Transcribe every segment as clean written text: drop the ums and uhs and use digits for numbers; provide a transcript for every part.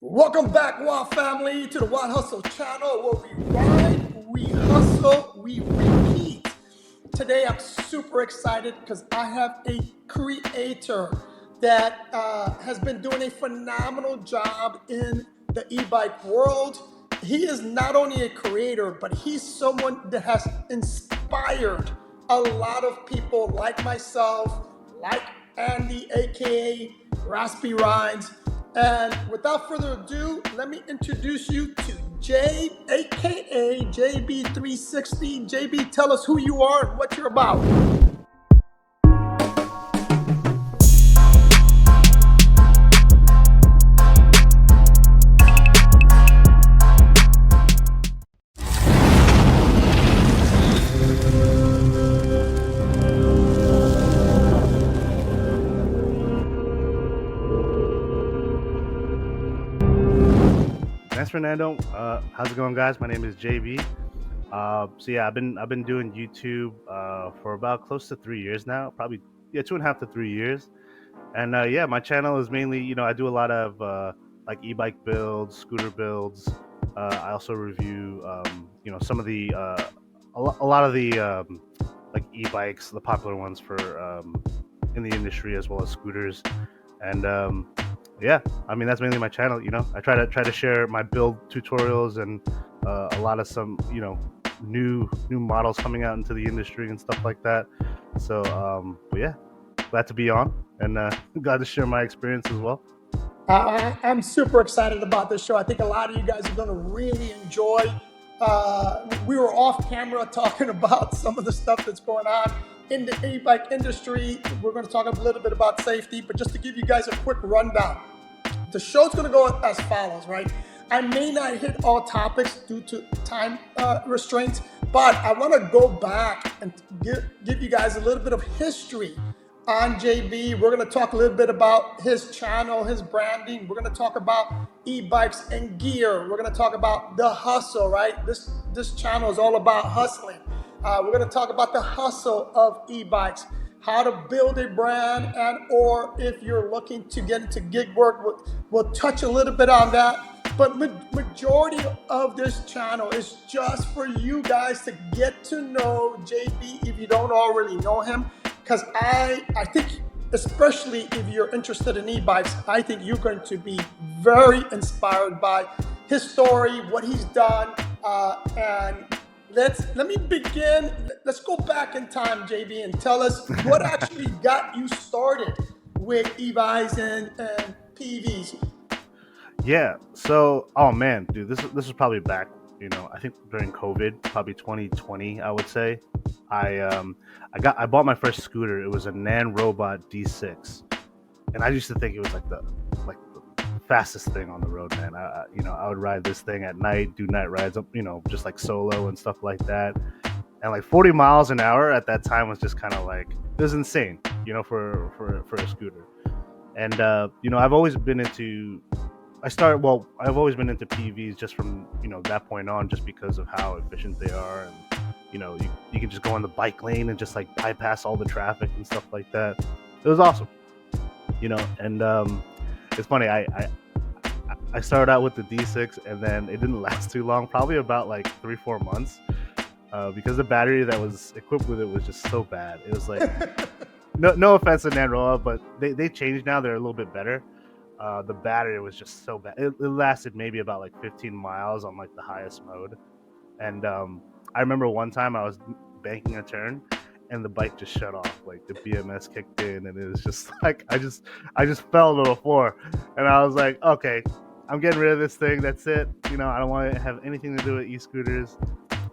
Welcome back, Wild Family, to the Wild Hustle channel where we ride, we hustle, we repeat. Today I'm super excited because I have a creator that has been doing a phenomenal job in the e-bike world. He is not only a creator, but he's someone that has inspired a lot of people like myself, like Andy, aka Raspy Rides. And without further ado, let me introduce you to Jay, aka JB360. JB, tell us who you are and what you're about. Thanks, Fernando. How's it going, guys? My name is JB. I've been doing YouTube for about close to 3 years now, probably 2.5 to 3 years. And my channel is mainly, I do a lot of like e-bike builds, scooter builds. I also review, some of the a lot of the like e-bikes, the popular ones for in the industry, as well as scooters. And that's mainly my channel. I try to share my build tutorials and a lot of some new models coming out into the industry and stuff like that. So glad to be on and glad to share my experience as well. I'm super excited about this show. I think a lot of you guys are going to really enjoy. We were off camera talking about some of the stuff that's going on in the e-bike industry. We're going to talk a little bit about safety, but just to give you guys a quick rundown, the show's going to go as follows, right? I may not hit all topics due to time restraints, but I want to go back and give you guys a little bit of history on JB. We're going to talk a little bit about his channel, his branding. We're going to talk about e-bikes and gear. We're going to talk about the hustle, right? This channel is all about hustling. We're going to talk about the hustle of e-bikes, how to build a brand, and or if you're looking to get into gig work, we'll touch a little bit on that. But majority of this channel is just for you guys to get to know JB if you don't already know him. Because I think, especially if you're interested in e-bikes, I think you're going to be very inspired by his story, what he's done, and let me begin. Let's go back in time, JB, and tell us what actually got you started with e-bikes and PEVs. Yeah. So, oh man, dude, this is probably back. I think during COVID, probably 2020, I would say. I bought my first scooter. It was a Nan Robot D6, and I used to think it was like the fastest thing on the road, man. I would ride this thing at night, do night rides, just like solo and stuff like that. And like 40 miles an hour at that time was just kind of like, it was insane, for a scooter. And I've always been into I've always been into PEVs just from that point on, just because of how efficient they are, and you can just go on the bike lane and just like bypass all the traffic and stuff like that. It was awesome, and it's funny. I started out with the D6, and then it didn't last too long, probably about like 3-4 months, because the battery that was equipped with it was just so bad. It was like no offense to Nandroa, but they changed now. They're a little bit better. The battery was just so bad. It lasted maybe about like 15 miles on like the highest mode. And I remember one time I was banking a turn and the bike just shut off. Like the BMS kicked in, and it was just like I just fell to the floor. And I was like, okay, I'm getting rid of this thing. That's it. I don't want to have anything to do with e-scooters.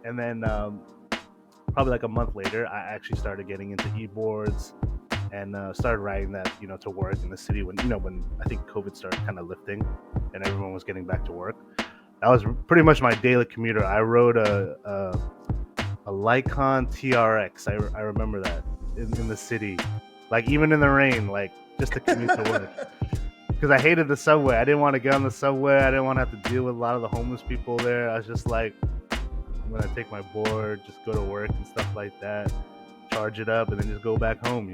And then probably like a month later, I actually started getting into e-boards and started riding that, to work in the city when I think COVID started kind of lifting and everyone was getting back to work. That was pretty much my daily commuter. I rode a Lycon TRX. I remember that in the city, like even in the rain, like just to commute to work. Because I hated the subway. I didn't want to get on the subway. I didn't want to have to deal with a lot of the homeless people there. I was just like, I'm gonna take my board, just go to work and stuff like that, charge it up, and then just go back home.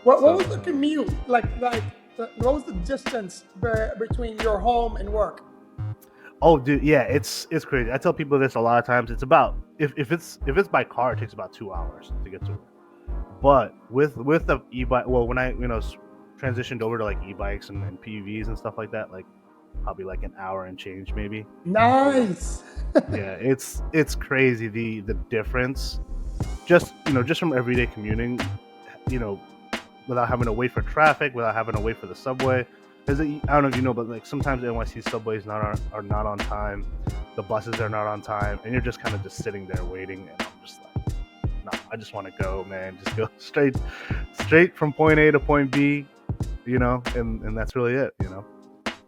What was the commute like? what was the distance between your home and work? Oh, dude, yeah, it's crazy. I tell people this a lot of times. It's about if it's by car, it takes about 2 hours to get to it. But with the e-bike, well, when I transitioned over to like e-bikes and PEVs and stuff like that, like probably like an hour and change maybe. Nice. Yeah, it's crazy the difference. Just from everyday commuting, you know, without having to wait for traffic, without having to wait for the subway. Because I don't know if you know, but like sometimes NYC subways are not on time, the buses are not on time, and you're just kind of just sitting there waiting. And I'm just like, no, I just want to go, man. Just go straight from point A to point B, and that's really it,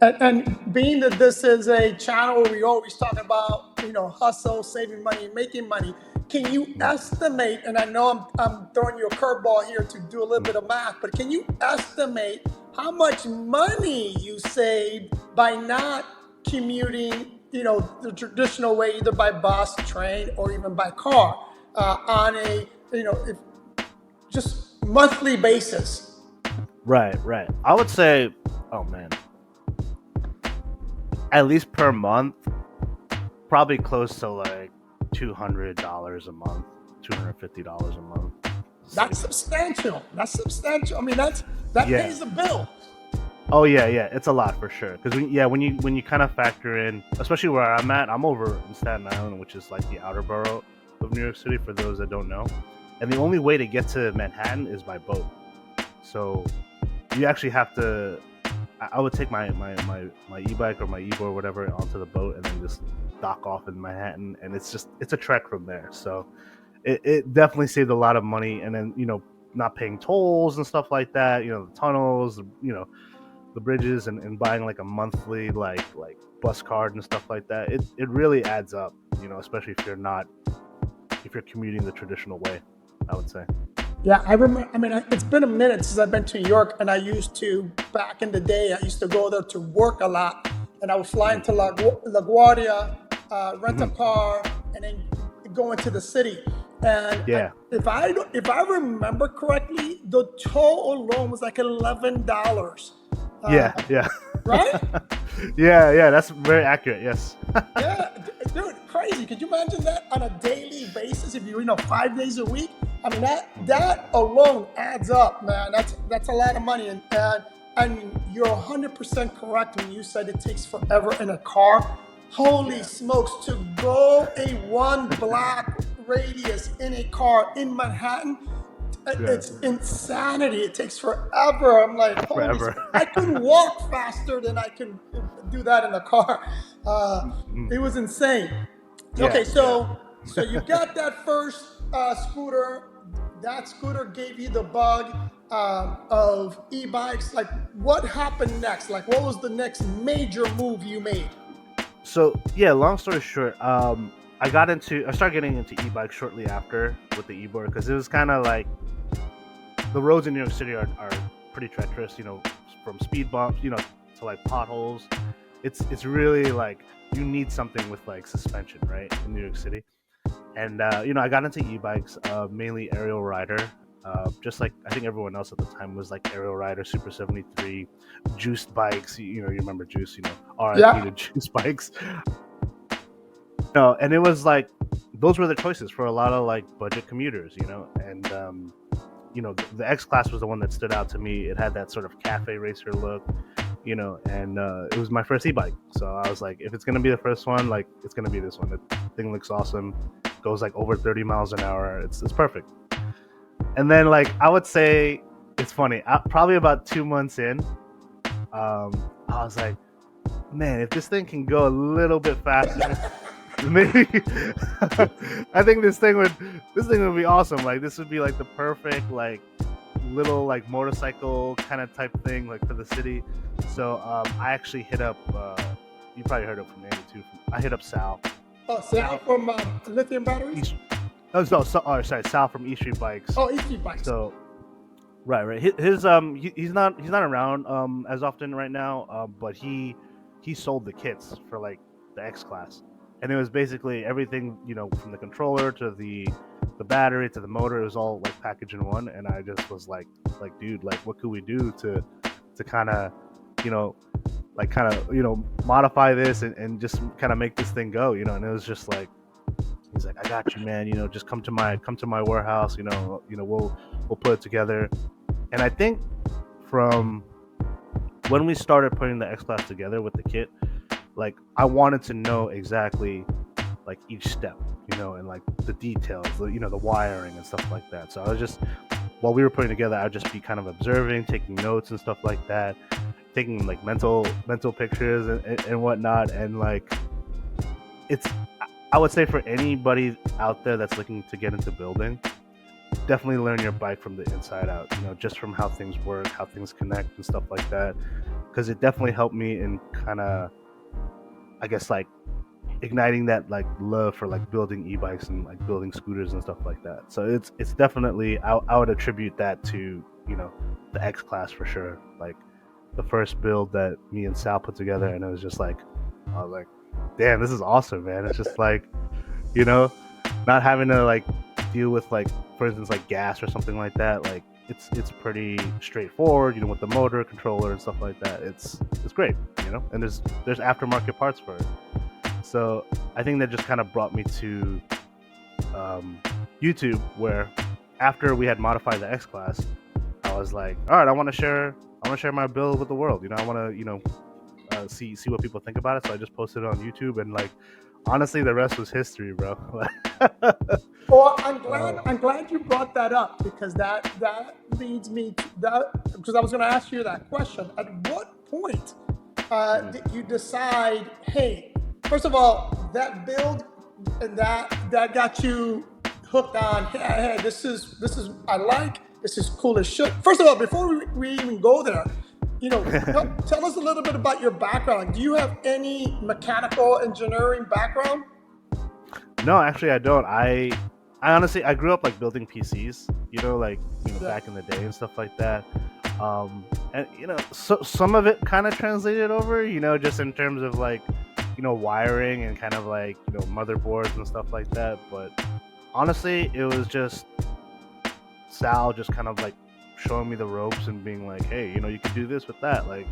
And being that this is a channel where we always talk about, hustle, saving money, making money, can you estimate, and I know I'm throwing you a curveball here to do a little bit of math, but can you estimate how much money you saved by not commuting, the traditional way, either by bus, train, or even by car, on a, if just monthly basis? Right. I would say, oh man, at least per month, probably close to like $200 a month, $250 a month. That's substantial. I mean, that pays a bill. Oh yeah, it's a lot for sure. Because when you kind of factor in, especially where I'm at, I'm over in Staten Island, which is like the outer borough of New York City. For those that don't know, and the only way to get to Manhattan is by boat. So you actually have to. I would take my e-bike or my e-board or whatever onto the boat and then just dock off in Manhattan, and it's a trek from there. So it definitely saved a lot of money, and then not paying tolls and stuff like that. The tunnels, the bridges, and buying like a monthly like bus card and stuff like that. It really adds up, especially if you're commuting the traditional way, I would say. Yeah, I remember. I mean, it's been a minute since I've been to New York, and back in the day, I used to go there to work a lot, and I would fly into LaGuardia, rent a car, and then go into the city. And yeah, if I remember correctly, the toll alone was like $11. Yeah. Right? Yeah, that's very accurate. Yes. Yeah, dude, crazy. Could you imagine that on a daily basis? If you 5 days a week, I mean that alone adds up, man. That's a lot of money, and you're 100% correct when you said it takes forever in a car. Holy smokes, to go a 1 block radius in a car in Manhattan. It's insanity. It takes forever. I'm like, forever. I can walk faster than I can do that in a car. It was insane. Okay, so you got that first scooter. That scooter gave you the bug of e-bikes. Like, what happened next? Like, what was the next major move you made? So yeah, long story short, I started getting into e-bikes shortly after with the e-board, because it was kind of like the roads in New York City are pretty treacherous, from speed bumps, to like potholes. It's really like you need something with like suspension, right, in New York City. And I got into e-bikes, mainly aerial rider, just like I think everyone else at the time was like aerial rider, Super 73, juiced bikes. You remember Juice, RIP to juice bikes. No, and it was like those were the choices for a lot of like budget commuters, and the X Class was the one that stood out to me. It had that sort of cafe racer look, and it was my first e-bike. So I was like, if it's gonna be the first one, like it's gonna be this one. The thing looks awesome, goes like over 30 miles an hour. It's perfect. And then like I would say, it's funny. Probably about 2 months in, I was like, man, if this thing can go a little bit faster. Maybe I think this thing would be awesome. Like this would be like the perfect like little like motorcycle kind of type thing like for the city. So I actually hit up. You probably heard it from Andy too. I hit up Sal. Oh, Sal from Lithium Batteries. Sal from E Street Bikes. Oh, E Street Bikes. So right. He's not around as often right now. But he sold the kits for like the X Class. And it was basically everything, from the controller to the battery to the motor. It was all like packaged in one. And I just was like, dude, like, what could we do to to kind of, you know, like kind of, you know, modify this and just kind of make this thing go, you know. And it was just like, he's like, I got you, man, you know, just come to my warehouse, you know, we'll put it together. And I think from when we started putting the X Class together with the kit, like I wanted to know exactly like each step, you know, and like the details, you know, the wiring and stuff like that. So I was just, while we were putting together, I'd just be kind of observing, taking notes and stuff like that, taking like mental pictures and whatnot. And like, it's, I would say for anybody out there that's looking to get into building, definitely learn your bike from the inside out, you know, just from how things work, how things connect and stuff like that. Because it definitely helped me in kind of, I guess, like igniting that like love for like building e-bikes and like building scooters and stuff like that. So it's definitely, I would attribute that to, you know, the X Class for sure. Like the first build that me and Sal put together, and it was just like, I was like, damn, this is awesome, man. It's just like, you know, not having to like deal with like, for instance, like gas or something like that. Like it's pretty straightforward, you know, with the motor controller and stuff like that. It's great, you know, and there's aftermarket parts for it. So I think that just kind of brought me to YouTube, where after we had modified the X Class, I was like, all right, I want to share my build with the world. You know, I want to, you know, see what people think about it. So I just posted it on YouTube, and like, honestly, the rest was history, bro. Well, I'm glad you brought that up, because that leads me to that, because I was going to ask you that question. At what point did you decide, hey, first of all, that build and that got you hooked on, hey, this is I like, this is cool as shit. First of all, before we even go there, you know, tell us a little bit about your background. Do you have any mechanical engineering background? No, actually, I don't. I honestly, I grew up like building PCs, you know, like, you know, back in the day and stuff like that. And you know, so some of it kind of translated over, you know, just in terms of like, you know, wiring and kind of like, you know, motherboards and stuff like that. But honestly, it was just Sal just kind of like showing me the ropes and being like, hey, you know, you can do this with that. Like,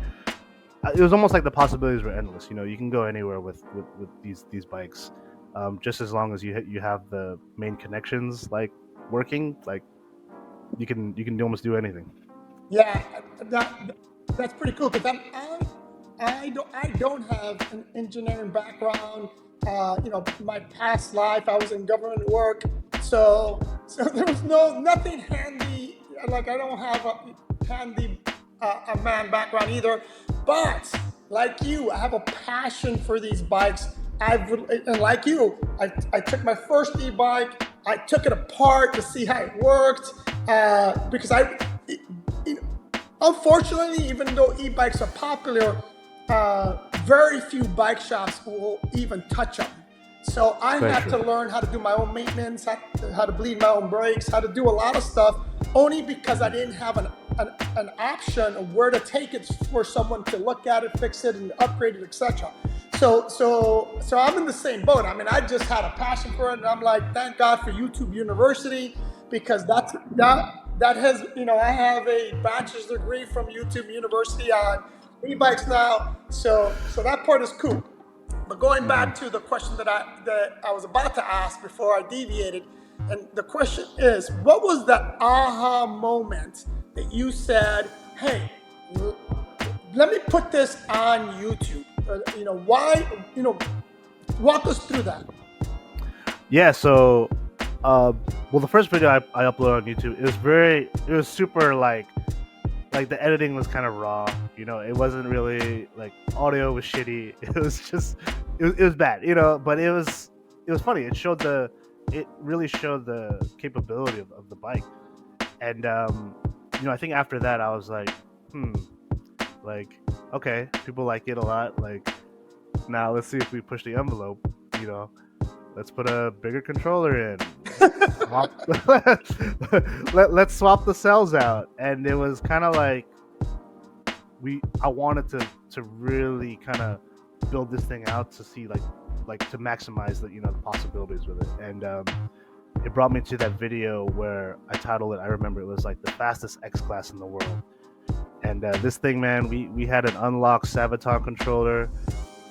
it was almost like the possibilities were endless. You know, you can go anywhere with these bikes, just as long as you have the main connections like working. Like, you can almost do anything. Yeah, that's pretty cool, because I don't have an engineering background. You know, my past life, I was in government work, so there was nothing handy. Like, I don't have a handy a man background either. But like you, I have a passion for these bikes. And like you, I took my first e-bike. I took it apart to see how it worked, because unfortunately, even though e-bikes are popular, very few bike shops will even touch them. So I had to learn how to do my own maintenance, how to bleed my own brakes, how to do a lot of stuff, only because I didn't have an option of where to take it for someone to look at it, fix it, and upgrade it, etc. So I'm in the same boat. I mean, I just had a passion for it, and I'm like, thank God for YouTube University, because that has, you know, I have a bachelor's degree from YouTube University on e-bikes now. So that part is cool. But going back to the question that I was about to ask before I deviated, and the question is, what was that aha moment that you said, hey, let me put this on YouTube? You know, why, you know, walk us through that. Yeah, so well, the first video I uploaded on YouTube, it was super like the editing was kind of raw, you know. It wasn't really like, audio was shitty. It was just it was bad, you know, but it was funny. It really showed the capability of the bike. And you know, I think after that I was like, like, okay, people like it a lot. Like, now let's see if we push the envelope, you know. Let's put a bigger controller in. Let's swap the cells out. And it was kind of like, I wanted to really kind of build this thing out to see like to maximize the, you know, the possibilities with it. And it brought me to that video where I titled it, I remember it was like the fastest X Class in the world. And this thing, man, we had an unlocked Sabaton controller.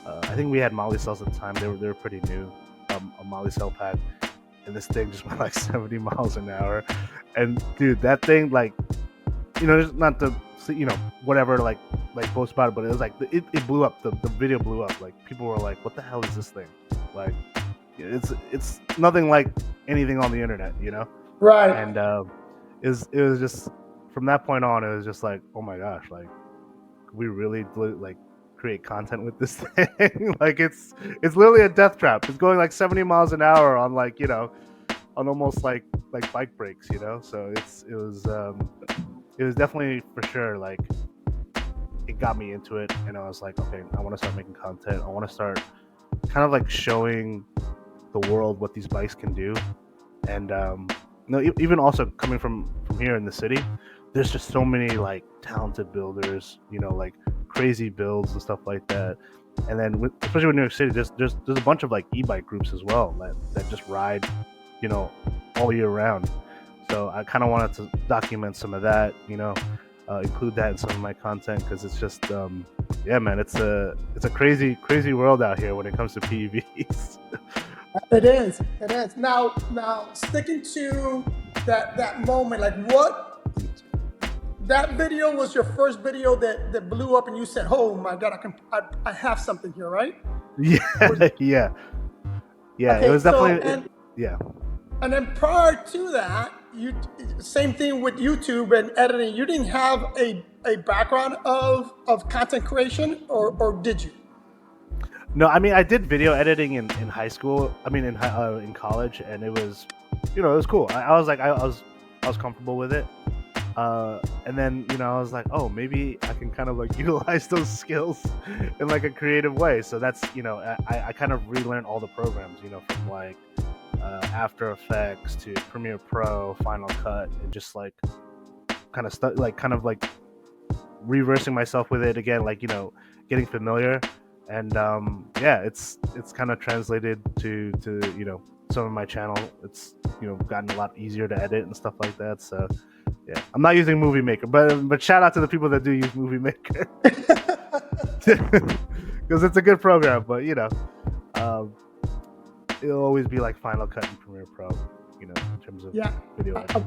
I think we had Molly cells at the time. They were pretty new, a Molly cell pack, and this thing just went like 70 miles an hour. And dude, that thing, like, just not to whatever, like boast about it, but it was like it blew up. The video blew up. Like, people were like, "What the hell is this thing?" Like, it's nothing like anything on the internet, Right. And it was just, from that point on, it was just like, oh my gosh, like, we really like create content with this thing. Like, it's literally a death trap. It's going like 70 miles an hour on, like, on almost like bike brakes, So it was definitely, for sure, like, it got me into it, and I was like, okay, I want to start making content. I want to start kind of like showing the world what these bikes can do. And even also coming from here in the city, there's just so many like talented builders, like crazy builds and stuff like that. And then especially with New York City, there's a bunch of like e-bike groups as well that just ride, all year round. So I kind of wanted to document some of that, include that in some of my content, because it's just, yeah, man, it's a crazy world out here when it comes to PEVs. It is. Now sticking to that moment, like, what, that video was your first video that blew up and you said, oh my God, I have something here, right? Yeah. Yeah. Okay, it was definitely, yeah. And then prior to that, same thing with YouTube and editing. You didn't have a background of content creation, or did you? No, I mean, I did video editing in high school. I mean, in college, and it was, it was cool. I was like, I was comfortable with it. And then, I was like, oh, maybe I can kind of like utilize those skills in like a creative way. So that's, I kind of relearned all the programs, from like After Effects to Premiere Pro, Final Cut, and just like kind of like reversing myself with it again, like, getting familiar. And yeah, it's kind of translated to some of my channel. It's gotten a lot easier to edit and stuff like that. So yeah, I'm not using Movie Maker, but shout out to the people that do use Movie Maker, because it's a good program. But it'll always be like Final Cut and Premiere Pro, in terms of video editing.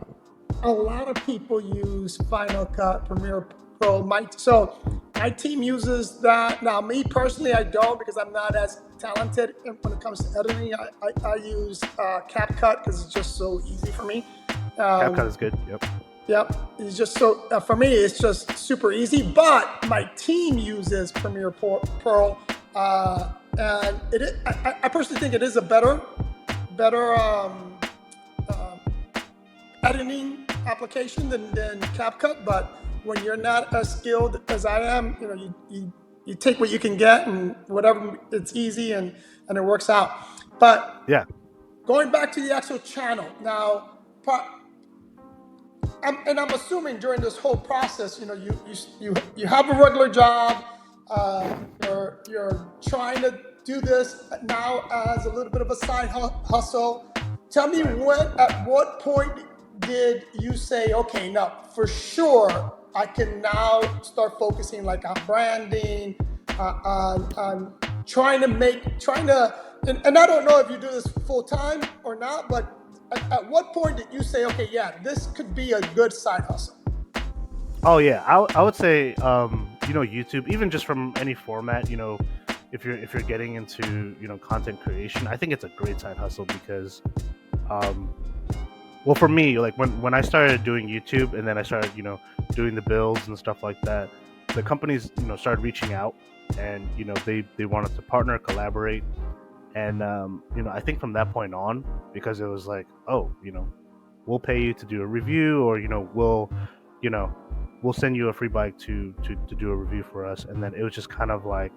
A lot of people use Final Cut, Premiere Pro. My team uses that. Now, me personally, I don't, because I'm not as talented when it comes to editing. I use CapCut because it's just so easy for me. CapCut is good. Yep. Yep. It's just so, for me, it's just super easy. But my team uses Premiere Pro, and I personally think it is a better editing application than CapCut. But when you're not as skilled as I am, you take what you can get, and whatever, it's easy and it works out. But yeah, going back to the actual channel now, I'm assuming during this whole process, you have a regular job, you're trying to do this now as a little bit of a side hustle. Tell me, at what point did you say, okay, now for sure I can now start focusing like on branding, on trying to, and I don't know if you do this full time or not, but at what point did you say, okay, yeah, this could be a good side hustle? Oh yeah, I would say, YouTube, even just from any format, if you're getting into, content creation, I think it's a great side hustle because, well, for me, like when I started doing YouTube, and then I started, doing the builds and stuff like that, the companies, started reaching out, and, they wanted to partner, collaborate. And, I think from that point on, because it was like, oh, we'll pay you to do a review, or, we'll send you a free bike to do a review for us. And then it was just kind of like,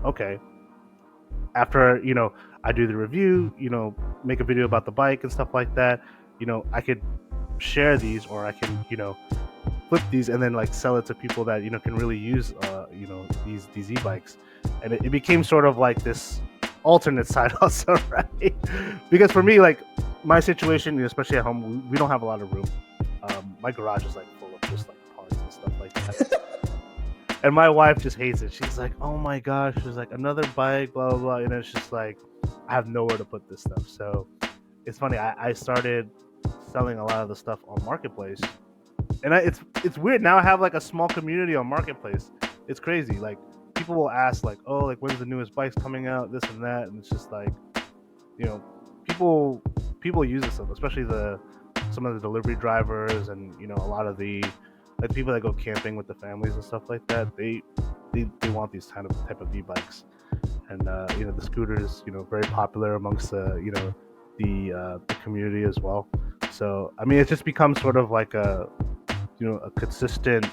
okay, after, I do the review, make a video about the bike and stuff like that, I could share these, or I can, flip these and then like sell it to people that, can really use, these e-bikes. And it became sort of like this alternate side hustle, right? Because for me, like my situation, especially at home, we don't have a lot of room. My garage is like full of just like parts and stuff like like that. And my wife just hates it. She's like, "Oh my gosh!" She's like, "Another bike, blah blah blah." You know, it's just like I have nowhere to put this stuff. So it's funny. I started selling a lot of the stuff on Marketplace, and it's weird now. I have like a small community on Marketplace. It's crazy. Like people will ask, like, "Oh, like when's the newest bikes coming out?" This and that, and it's just like, you know, people use this stuff, especially some of the delivery drivers, and you know, a lot of the like people that go camping with the families and stuff like that. They want these type of e-bikes, and you know, the scooters, you know, very popular amongst the community as well. So I mean, it just becomes sort of like a a consistent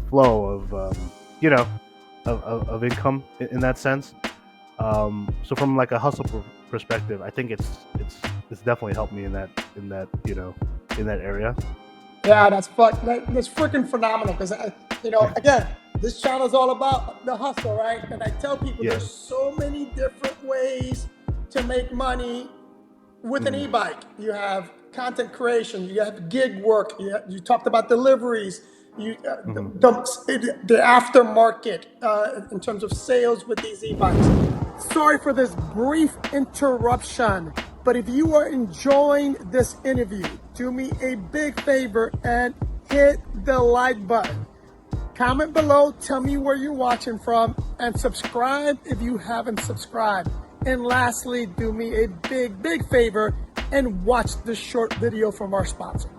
flow of you know of income in that sense. So from like a hustle perspective, I think it's definitely helped me in that in that area. Yeah, that's freaking phenomenal because again, this channel is all about the hustle, right? And I tell people there's so many different ways to make money with an e-bike. You have content creation, you have gig work, you talked about deliveries, the aftermarket in terms of sales with these e-bikes. Sorry for this brief interruption, but if you are enjoying this interview, do me a big favor and hit the like button. Comment below, tell me where you're watching from, and subscribe if you haven't subscribed. And lastly, do me a big favor and watch this short video from our sponsor.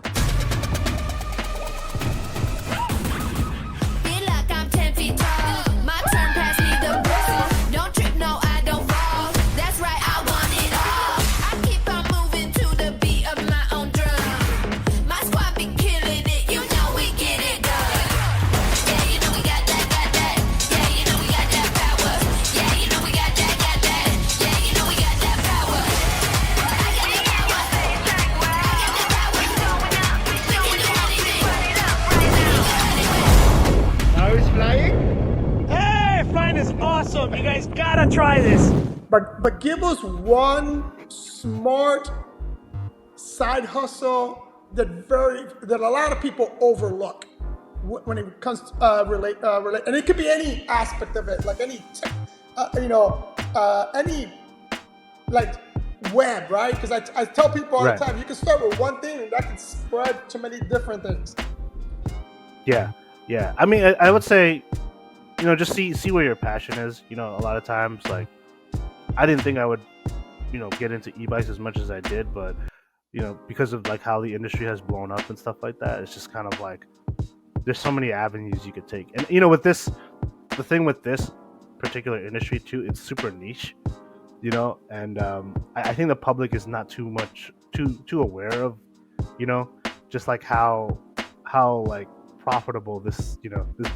Awesome! You guys gotta try this. But give us one smart side hustle that a lot of people overlook when it comes to relate, and it could be any aspect of it, like any any like web, right? Because I tell people all the time, you can start with one thing and that can spread to many different things. Yeah. I mean, I would say, you know, just see where your passion is. You know, a lot of times, like, I didn't think I would, you know, get into e-bikes as much as I did, but, you know, because of like how the industry has blown up and stuff like that, it's just kind of like there's so many avenues you could take. And you know, with this, the thing with this particular industry too, it's super niche, you know, and I think the public is not too aware of, you know, just like how like profitable this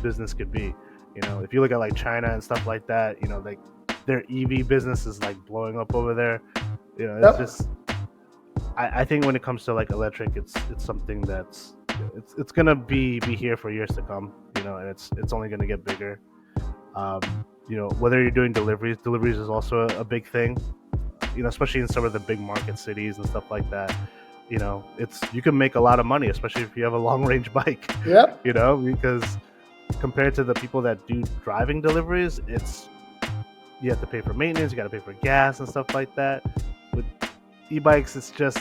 business could be. You know, if you look at like China and stuff like that, you know, like their EV business is like blowing up over there. You know, it's just, I think when it comes to like electric, it's something that's, it's gonna be here for years to come. You know, and it's only gonna get bigger. You know, whether you're doing deliveries is also a big thing. You know, especially in some of the big market cities and stuff like that. You know, you can make a lot of money, especially if you have a long range bike. Yep. You know, because compared to the people that do driving deliveries, you have to pay for maintenance, you got to pay for gas and stuff like that. With e-bikes, it's just,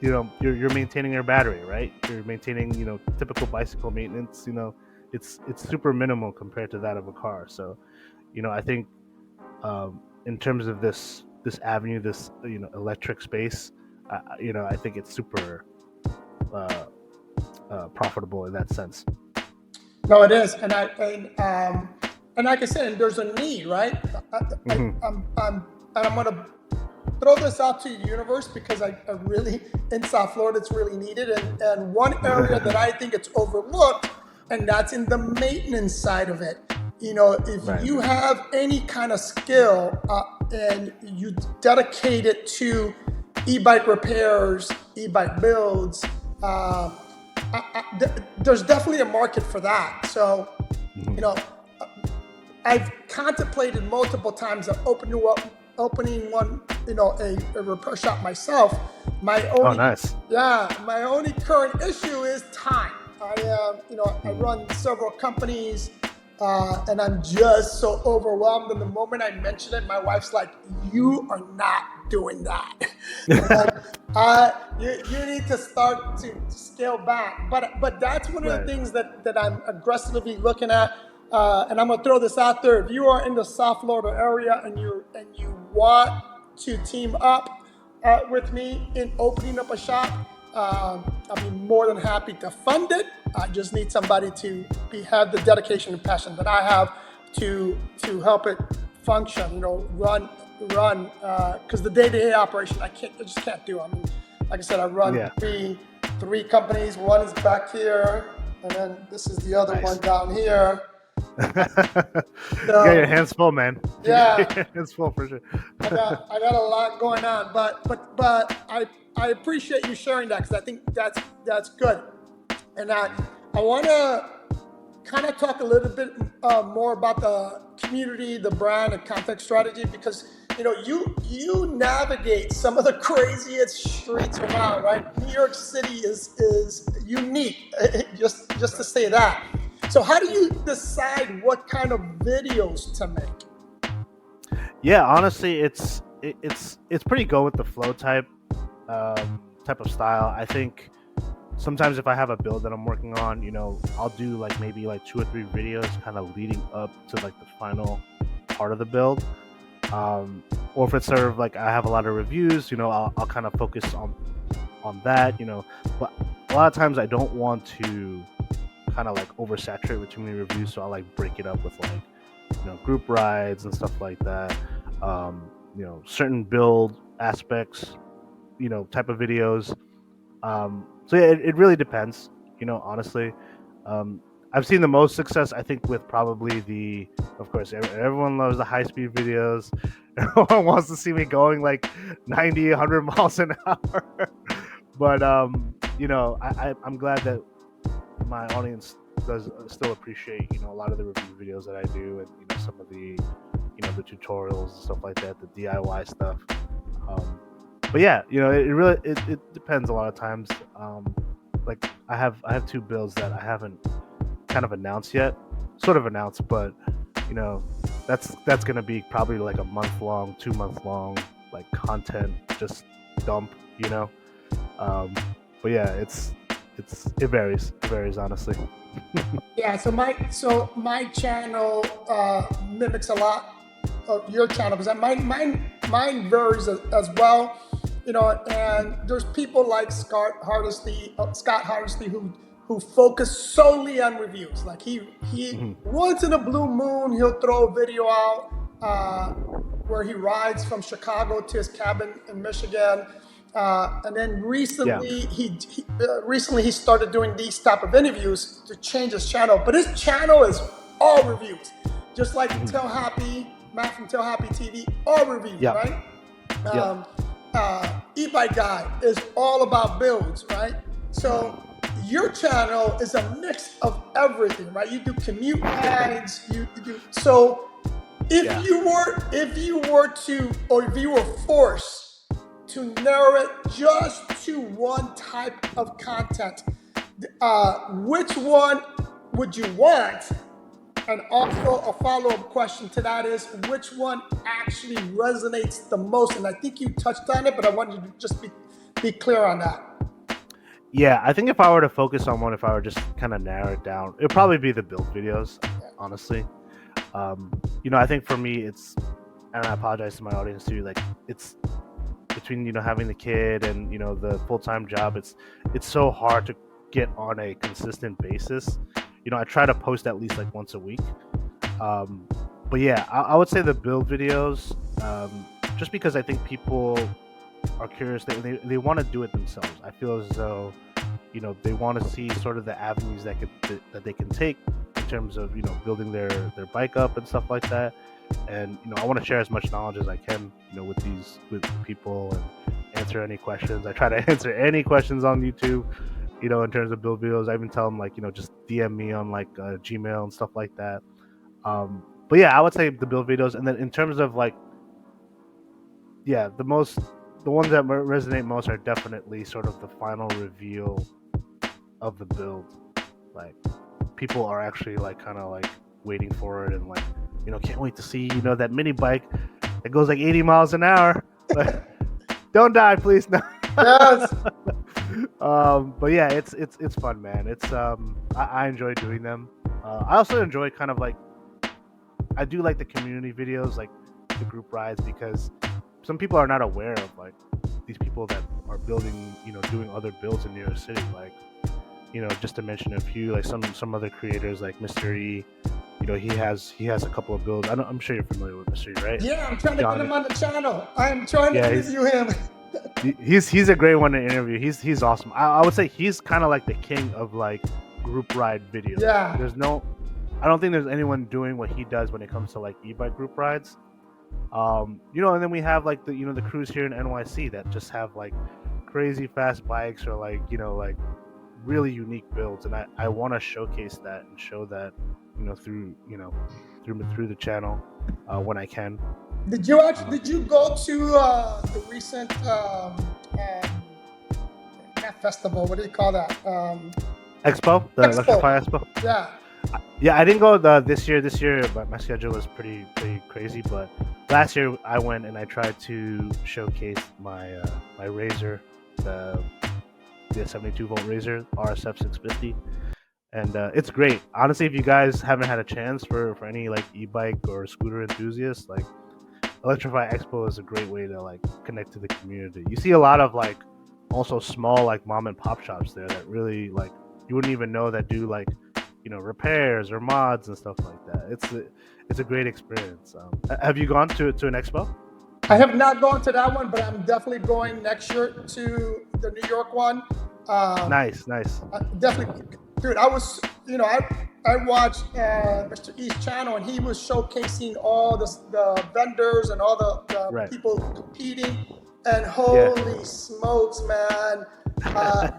you know, you're maintaining your battery, right? You're maintaining, you know, typical bicycle maintenance. You know, it's super minimal compared to that of a car. So, you know, I think in terms of this avenue, this, you know, electric space, you know, I think it's super profitable in that sense. No, it is, and like I said, there's a need, right? I'm gonna throw this out to the universe because I really, in South Florida, it's really needed, and one area that I think it's overlooked, and that's in the maintenance side of it. You know, if you have any kind of skill and you dedicate it to e-bike repairs, e-bike builds, there's definitely a market for that. So, you know, I've contemplated multiple times of opening one, you know, a repair shop myself. My only current issue is time. I run several companies, and I'm just so overwhelmed. And the moment I mention it, my wife's like, "You are not doing that. You need to start to scale back." But that's one of the things that I'm aggressively looking at. And I'm gonna throw this out there. If you are in the South Florida area and you want to team up with me in opening up a shop, I'll be more than happy to fund it. I just need somebody to have the dedication and passion that I have to help it function. Run. Because the day-to-day operation, I just can't do. I mean, like I said, I run three companies. One is back here, and then this is the other one down here. You got your hands full, man. Yeah, your hands full for sure. I got a lot going on, but I appreciate you sharing that, because I think that's good. And I want to kind of talk a little bit more about the community, the brand, and content strategy, because you navigate some of the craziest streets around, right? New York City is unique, just to say that. So how do you decide what kind of videos to make? Yeah, honestly, it's pretty go with the flow type of style. I think sometimes if I have a build that I'm working on, I'll do maybe 2 or 3 videos kind of leading up to the final part of the build. Or if it's sort of I have a lot of reviews, I'll kind of focus on that, but a lot of times I don't want to kind of oversaturate with too many reviews, so I'll break it up with group rides and stuff like that. Certain build aspects, type of videos. So yeah, it really depends, honestly. I've seen the most success, I think, with probably of course, everyone loves the high-speed videos. Everyone wants to see me going 90, 100 miles an hour. But, I'm glad that my audience does still appreciate, a lot of the review videos that I do, and, some of the, the tutorials and stuff like that, the DIY stuff. But yeah, it really, it depends a lot of times. I have 2 builds that I haven't kind of announced yet, sort of announced, but that's gonna be probably a month long, 2 month long content just dump, but yeah, it varies honestly. Yeah, so my channel mimics a lot of your channel, because mine varies as well, and there's people like Scott Hardesty who focus solely on reviews. He once in a blue moon, he'll throw a video out where he rides from Chicago to his cabin in Michigan. And then recently, he started doing these type of interviews to change his channel. But his channel is all reviews, just like Tell Happy, Matt from Tell Happy TV, all reviews, right? E-Bike Guy is all about builds, right? So your channel is a mix of everything, right? You do commute guides, you do. So if you were forced to narrow it just to one type of content, which one would you want? And also a follow-up question to that is, which one actually resonates the most? And I think you touched on it, but I wanted you to just be clear on that. Yeah, I think if I were to focus on one, if I were just kind of narrow it down, it'd probably be the build videos, honestly. I think for me, it's, and I apologize to my audience too, it's between, having the kid and, the full-time job, it's so hard to get on a consistent basis. I try to post at least once a week. But yeah, I would say the build videos, just because I think people are curious, they want to do it themselves. I feel as though, they want to see sort of the avenues that they can take in terms of, building their bike up and stuff like that. And, I want to share as much knowledge as I can, with people, and answer any questions. I try to answer any questions on YouTube, in terms of build videos. I even tell them just DM me on Gmail and stuff like that. But yeah, I would say the build videos. And then in terms of the ones that resonate most are definitely sort of the final reveal of the build. Like people are actually like kind of like waiting for it and like can't wait to see that mini bike that goes like 80 miles an hour. Like, don't die, please. No. Yes. But yeah, it's fun, man. It's I enjoy doing them. I also enjoy kind of like I do like the community videos, like the group rides, because some people are not aware of like these people that are building, doing other builds in New York City. Like, just to mention a few, like some other creators like Mr. E. He has a couple of builds. I'm sure you're familiar with Mr. E, right? Yeah, I'm trying to get him on the channel. I'm trying to interview him. He's a great one to interview. He's awesome. I would say he's kind of like the king of like group ride videos. Yeah. I don't think there's anyone doing what he does when it comes to like e-bike group rides. And then we have like the crews here in NYC that just have like crazy fast bikes or like like really unique builds, and I want to showcase that and show that through the channel when I can. Did you go to the recent not festival? What do you call that? Expo, the Electrify Expo. Yeah. Yeah, I didn't go this year. This year, but my schedule was pretty crazy. But last year I went and I tried to showcase my my Razor, the 72-volt Razor RSF 650, and it's great. Honestly, if you guys haven't had a chance for any like e-bike or scooter enthusiasts, like Electrify Expo is a great way to like connect to the community. You see a lot of like also small like mom and pop shops there that really like you wouldn't even know that do like repairs or mods and stuff like that. It's a great experience. Have you gone to an expo? I have not gone to that one, but I'm definitely going next year to the New York one. Nice. Definitely, dude. I was, I watched Mr. E's channel, and he was showcasing all the vendors and all the right. people competing. And holy smokes, man! I,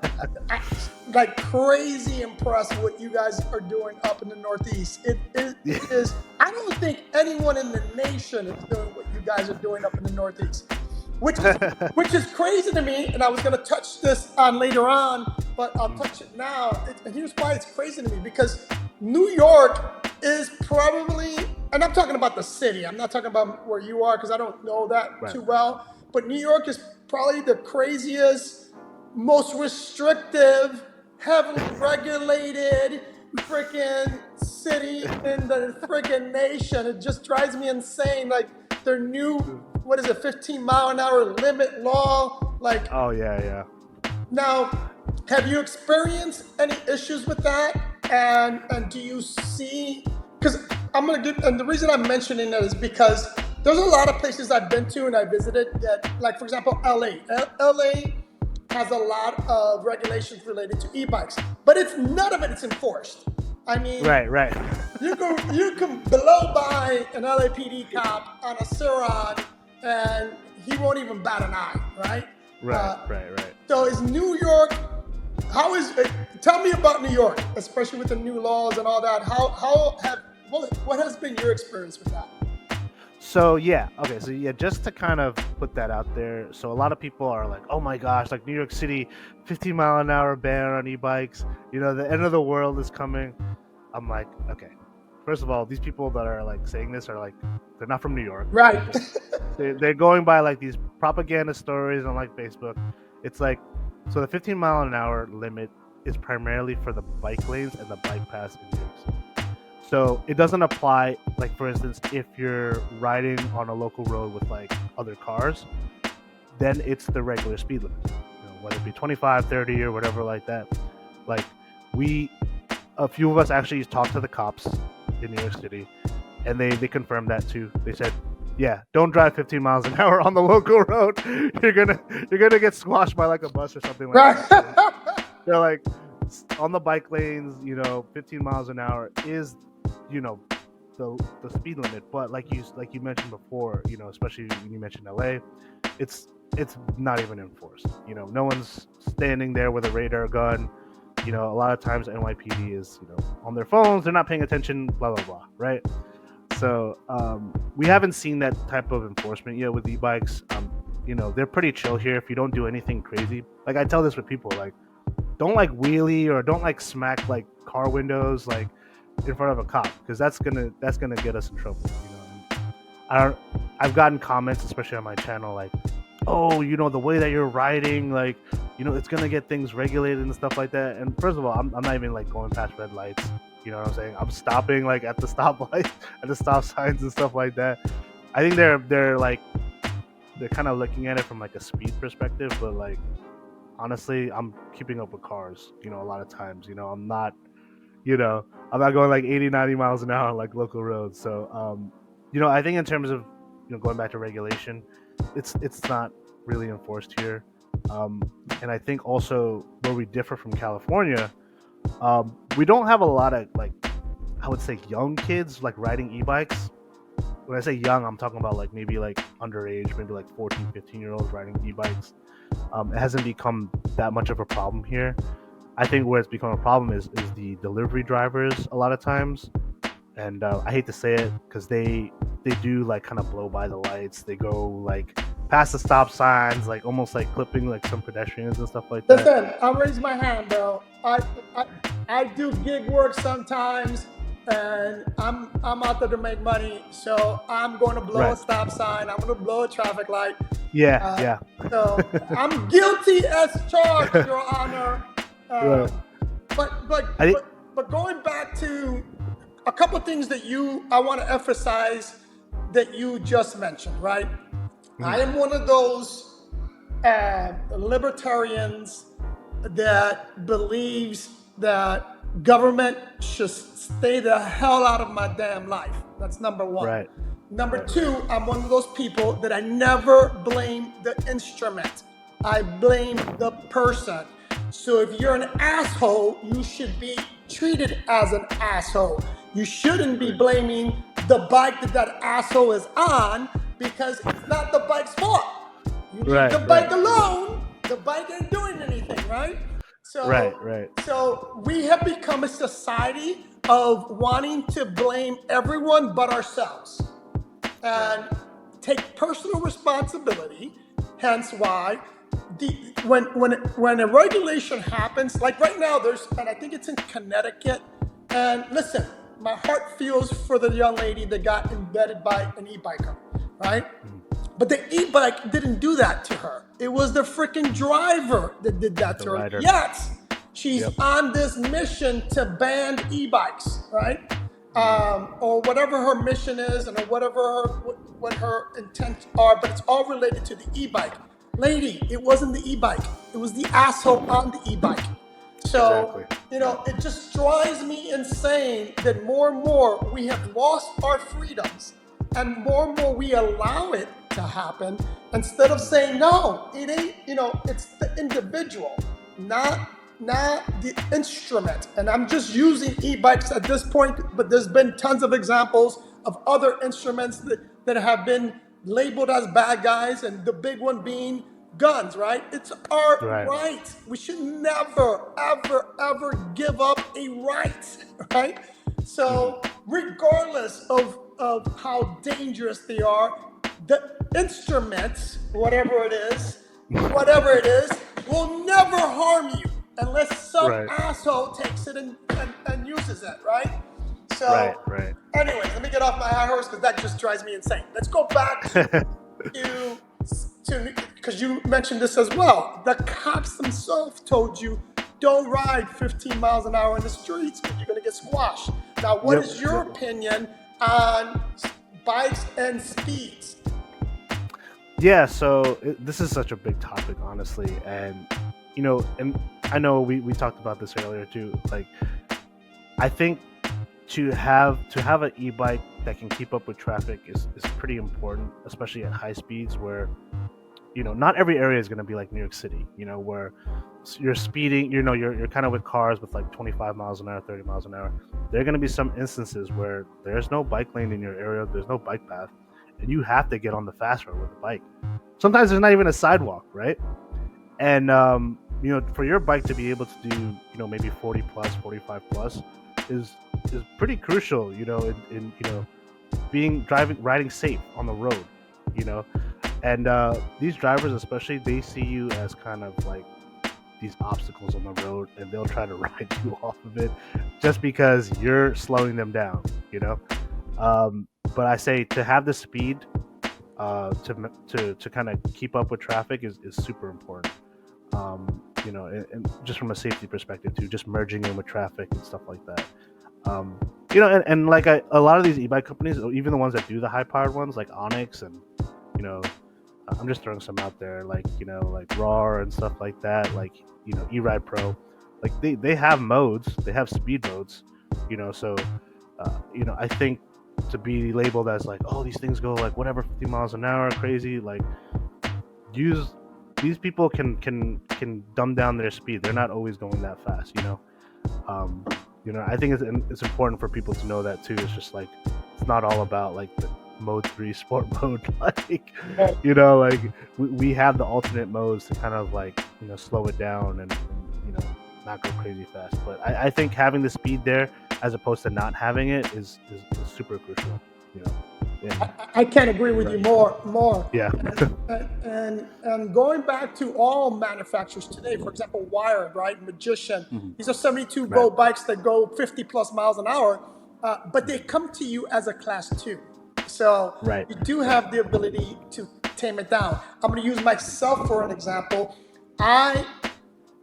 like crazy impressed with what you guys are doing up in the Northeast. It is. I don't think anyone in the nation is doing what you guys are doing up in the Northeast, which is crazy to me. And I was going to touch this on later on, but I'll touch it now. And here's why it's crazy to me, because New York is probably, and I'm talking about the city. I'm not talking about where you are because I don't know that too well. But New York is probably the craziest, most restrictive, heavily regulated freaking city in the freaking nation. It just drives me insane. Like their new, 15-mile-an-hour limit law. Like, oh yeah. Now, have you experienced any issues with that? And do you see? Because and the reason I'm mentioning that is because there's a lot of places I've been to and I visited that, like for example, LA. LA has a lot of regulations related to e-bikes, but none of it is enforced. I mean, right. You can blow by an LAPD cop on a Ciron and he won't even bat an eye, right? Right. So is New York? Tell me about New York, especially with the new laws and all that. What has been your experience with that? So just to kind of put that out there. So a lot of people are like, oh my gosh, like New York City, 15-mile-an-hour ban on e-bikes. The end of the world is coming. I'm like, okay. First of all, these people that are like saying this are like, they're not from New York. Right. They're going by like these propaganda stories on like Facebook. It's like, so the 15-mile-an-hour limit is primarily for the bike lanes and the bike paths in New York City. So it doesn't apply, like for instance, if you're riding on a local road with like other cars, then it's the regular speed limit, whether it be 25, 30 or whatever like that. Like a few of us actually talked to the cops in New York City, and they confirmed that too. They said, yeah, don't drive 15 miles an hour on the local road. You're gonna get squashed by like a bus or something like that. They're like, on the bike lanes, 15 miles an hour is the speed limit, but like you mentioned before, especially when you mentioned LA, it's not even enforced. No one's standing there with a radar gun. A lot of times NYPD is on their phones, they're not paying attention, blah blah blah, right? So we haven't seen that type of enforcement yet with e-bikes. They're pretty chill here. If you don't do anything crazy, like I tell this with people, like don't like wheelie or don't like smack like car windows like in front of a cop, because that's gonna get us in trouble. And I don't. I've gotten comments, especially on my channel, like, oh, the way that you're riding, like, it's gonna get things regulated and stuff like that. And first of all, I'm not even like going past red lights. You know what I'm saying? I'm stopping like at the stoplight, at the stop signs and stuff like that. I think they're like they're kind of looking at it from like a speed perspective, but like honestly, I'm keeping up with cars. A lot of times, I'm not going like 80, 90 miles an hour on like local roads. So, I think in terms of going back to regulation, it's not really enforced here. And I think also where we differ from California, we don't have a lot of like, I would say, young kids like riding e-bikes. When I say young, I'm talking about like maybe like underage, maybe like 14, 15-year-olds riding e-bikes. It hasn't become that much of a problem here. I think where it's become a problem is the delivery drivers a lot of times. And I hate to say it because they do like kind of blow by the lights. They go like past the stop signs, like almost like clipping like some pedestrians and stuff like that. Listen, I'll raise my hand, bro. I do gig work sometimes, and I'm out there to make money. So I'm going to blow a stop sign. I'm going to blow a traffic light. Yeah. So I'm guilty as charged, Your Honor. But going back to a couple of things that I want to emphasize that you just mentioned, right? I am one of those libertarians that believes that government should stay the hell out of my damn life. That's number one. Right. Number two, I'm one of those people that I never blame the instrument. I blame the person. So if you're an asshole, you should be treated as an asshole. You shouldn't be blaming the bike that asshole is on, because it's not the bike's fault. You leave the bike alone, the bike ain't doing anything, right? So, So we have become a society of wanting to blame everyone but ourselves and take personal responsibility. Hence why when a regulation happens, like right now, and I think it's in Connecticut. And listen, my heart feels for the young lady that got embedded by an e-biker, right? But the e-bike didn't do that to her. It was the freaking driver that did that to her. Rider. Yes, she's on this mission to ban e-bikes, right? Or whatever her mission is, and what her intents are, but it's all related to the e-bike. Lady, it wasn't the e-bike. It was the asshole on the e-bike. So, it just drives me insane that more and more we have lost our freedoms, and more we allow it to happen, instead of saying, no, it ain't, it's the individual, not the instrument. And I'm just using e-bikes at this point, but there's been tons of examples of other instruments that have been labeled as bad guys, and the big one being guns, right? It's our right. We should never, ever, ever give up a right, right? So regardless of how dangerous they are, the instruments, whatever it is, will never harm you unless some asshole takes it and uses it, right? So, anyways, let me get off my high horse because that just drives me insane. Let's go back to because you mentioned this as well. The cops themselves told you don't ride 15 miles an hour in the streets because you're going to get squashed. Now, what is your opinion on bikes and speeds? Yeah, so this is such a big topic, honestly, and and I know we talked about this earlier too. Like, I think to have an e-bike that can keep up with traffic is pretty important, especially at high speeds where not every area is going to be like New York City, where you're speeding, you're kind of with cars with like 25 miles an hour, 30 miles an hour. There are going to be some instances where there's no bike lane in your area, there's no bike path, and you have to get on the fast road with the bike. Sometimes there's not even a sidewalk, right? And for your bike to be able to do maybe 40 plus, 45 plus is pretty crucial, in riding safe on the road, and these drivers especially, they see you as kind of like these obstacles on the road, and they'll try to ride you off of it just because you're slowing them down, you know. But I say to have the speed to kind of keep up with traffic is super important. You know, and just from a safety perspective too, just merging in with traffic and stuff like that. You know, and like a lot of these e-bike companies, even the ones that do the high-powered ones, like Onyx and, you know, I'm just throwing some out there, like, you know, like Raw and stuff like that, like, you know, E-Ride Pro, like they have modes, they have speed modes, you know, so, you know, I think to be labeled as like, oh, these things go like whatever 50 miles an hour, crazy, like, use these people can dumb down their speed. They're not always going that fast, you know. You know, I think it's important for people to know that too. It's just like it's not all about like the mode 3 sport mode, like, you know, like we have the alternate modes to kind of like, you know, slow it down and you know, not go crazy fast. But I think having the speed there as opposed to not having it is super crucial, you know. Yeah. I can't agree with you more. Yeah. And going back to all manufacturers today, for example, Wired, right, Magician, these are 72 volt bikes that go 50 plus miles an hour, but they come to you as a class 2. So you do have the ability to tame it down. I'm going to use myself for an example. I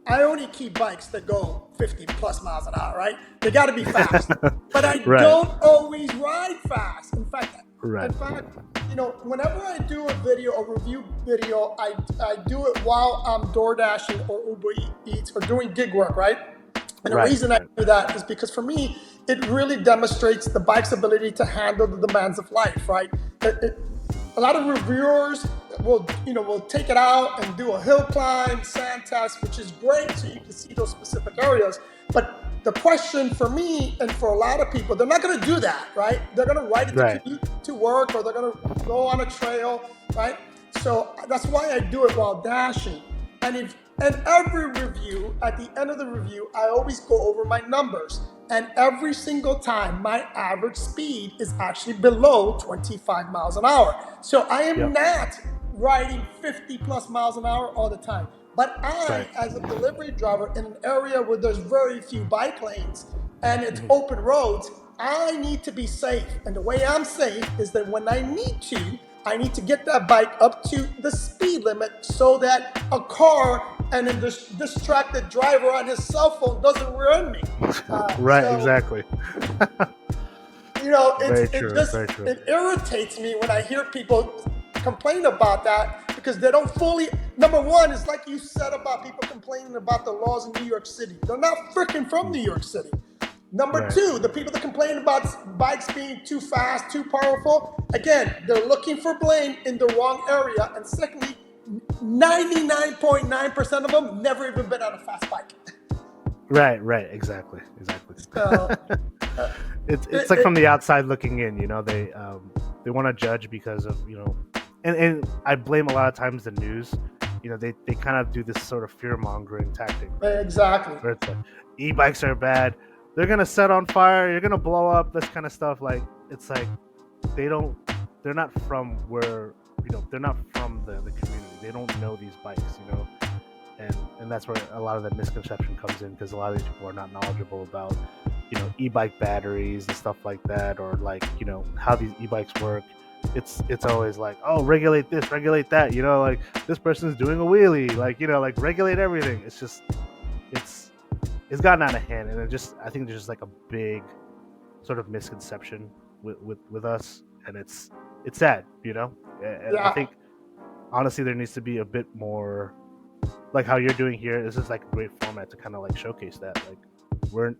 only keep bikes that go 50 plus miles an hour, right? They got to be fast. But I don't always ride fast. In fact, you know, whenever I do a video, a review video, I do it while I'm door dashing or Uber Eats or doing gig work, right? And the reason I do that is because for me, it really demonstrates the bike's ability to handle the demands of life, right? A lot of reviewers will take it out and do a hill climb, sand test, which is great, so you can see those specific areas. But the question for me and for a lot of people, they're not going to do that, right? They're going to ride it to work, or they're going to go on a trail, right? So that's why I do it while dashing. And every review, at the end of the review, I always go over my numbers. And every single time, my average speed is actually below 25 miles an hour. So I am not riding 50 plus miles an hour all the time. But I, as a delivery driver in an area where there's very few bike lanes and it's open roads, I need to be safe. And the way I'm safe is that when I need to get that bike up to the speed limit so that a car and a distracted driver on his cell phone doesn't run me. Exactly. You know, it irritates me when I hear people complain about that because they don't fully. Number one, it's like you said about people complaining about the laws in New York City. They're not freaking from New York City. Number two, the people that complain about bikes being too fast, too powerful, again, they're looking for blame in the wrong area. And secondly, 99.9% of them never even been on a fast bike. Exactly. So, it's like from the outside looking in, you know, they want to judge because of, you know, and I blame a lot of times the news, you know, they kind of do this sort of fear mongering tactic. Exactly. Where it's like, e-bikes are bad. They're going to set on fire. You're going to blow up, this kind of stuff. Like, it's like, they're not from where, you know, they're not from the community. They don't know these bikes, you know, and that's where a lot of the misconception comes in, because a lot of these people are not knowledgeable about, you know, e-bike batteries and stuff like that, or like, you know, how these e-bikes work. It's always like, oh, regulate this, regulate that, you know, like this person's doing a wheelie, like, you know, like regulate everything. It's just, it's gotten out of hand, and I think there's just like a big sort of misconception with us, and it's sad, you know. And I think honestly there needs to be a bit more like how you're doing here. This is like a great format to kind of like showcase that, like, we're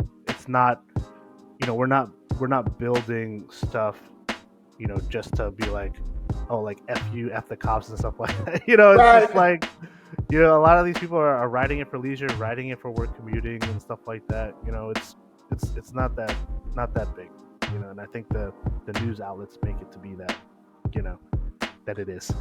not building stuff, you know, just to be like, oh, like F you, F the cops and stuff like that. You know, it's just like, you know, a lot of these people are riding it for leisure, riding it for work commuting and stuff like that. You know, it's not that big, you know, and I think the news outlets make it to be that, you know, that it is.